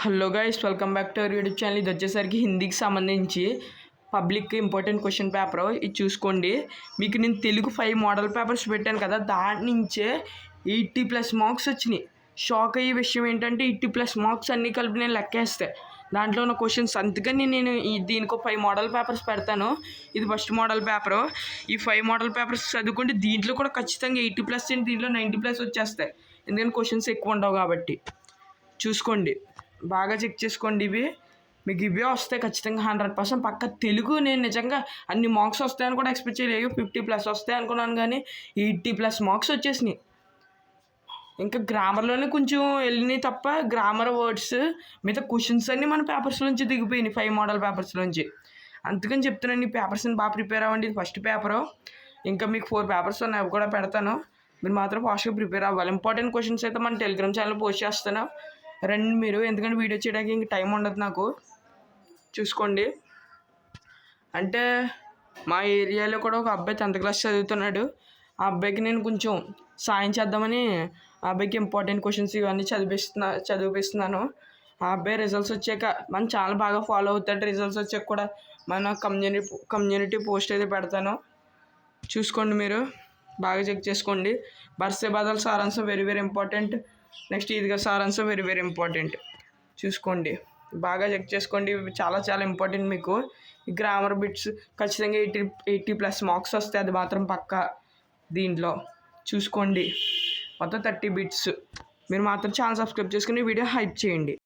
Hello guys, welcome back to our YouTube channel. ఇది వచ్చేసరికి హిందీకి సంబంధించి పబ్లిక్ ఇంపార్టెంట్ క్వశ్చన్ పేపర్. ఇది చూసుకోండి. మీకు నేను తెలుగు 5 మోడల్ పేపర్స్ పెట్టాను కదా, దాని నుంచే 80+ మార్క్స్ వచ్చినాయి. షాక్ అయ్యే విషయం ఏంటంటే 80+ మార్క్స్ అన్నీ కలిపి నేను లెక్కేస్తే దాంట్లో ఉన్న క్వశ్చన్స్. అందుకని నేను దీనికి 5 మోడల్ పేపర్స్ పెడతాను. ఇది ఫస్ట్ మోడల్ పేపరు. ఈ 5 మోడల్ పేపర్స్ చదువుకుంటే దీంట్లో కూడా ఖచ్చితంగా 80+ అండి, దీంట్లో 90+ వచ్చేస్తాయి. ఎందుకంటే క్వశ్చన్స్ ఎక్కువ ఉండవు కాబట్టి. చూసుకోండి, బాగా చెక్ చేసుకోండి. మీకు ఇవే వస్తాయి ఖచ్చితంగా, 100% పక్క. తెలుగు నేను నిజంగా అన్ని మార్క్స్ వస్తాయని కూడా ఎక్స్పెక్ట్ చేయలేదు. 50+ వస్తాయి అనుకున్నాను, కానీ 80+ మార్క్స్ వచ్చేసినాయి. ఇంకా గ్రామర్లోనే కొంచెం వెళ్ళినాయి తప్ప, గ్రామర్ వర్డ్స్ మిగతా క్వశ్చన్స్ అన్నీ మన పేపర్స్లోంచి దిగిపోయినాయి, 5 మోడల్ పేపర్స్లోంచి. అందుకని చెప్తున్నాను, ఈ పేపర్స్ని బాగా ప్రిపేర్ అవ్వండి. ఇది ఫస్ట్ పేపరు. ఇంకా మీకు 4 పేపర్స్ ఉన్నాయి, అవి కూడా పెడతాను. మీరు మాత్రం ఫాస్ట్గా ప్రిపేర్ అవ్వాలి. ఇంపార్టెంట్ క్వశ్చన్స్ అయితే మన టెలిగ్రామ్ ఛానల్ పోస్ట్ చేస్తాను, రండి మీరు. ఎందుకంటే వీడియో చేయడానికి ఇంక టైం ఉండదు నాకు. చూసుకోండి. అంటే మా ఏరియాలో కూడా ఒక అబ్బాయి 10th క్లాస్ చదువుతున్నాడు. ఆ అబ్బాయికి నేను కొంచెం సాయం చేద్దామని ఆ అబ్బాయికి ఇంపార్టెంట్ క్వశ్చన్స్ ఇవన్నీ చదివిపిస్తున్నాను. ఆ అబ్బాయి రిజల్ట్స్ వచ్చాక మన ఛానల్ బాగా ఫాలో అవుతాడు. రిజల్ట్స్ వచ్చాక కూడా మన కమ్యూనిటీ పోస్ట్ అయితే పెడతాను. చూసుకోండి, మీరు బాగా చెక్ చేసుకోండి. బర్సే బదల్ సారాంశం వెరీ వెరీ ఇంపార్టెంట్. నెక్స్ట్ ఈద్గా సారాంశం వెరీ వెరీ ఇంపార్టెంట్. చూసుకోండి, బాగా చెక్ చేసుకోండి. చాలా చాలా ఇంపార్టెంట్ మీకు. ఈ గ్రామర్ బిట్స్ ఖచ్చితంగా 80+ మార్క్స్ వస్తాయి, అది మాత్రం పక్కా. దీంట్లో చూసుకోండి, మొత్తం 30 బిట్స్. మీరు మాత్రం ఛానల్ సబ్స్క్రైబ్ చేసుకుని వీడియో హైప్ చేయండి.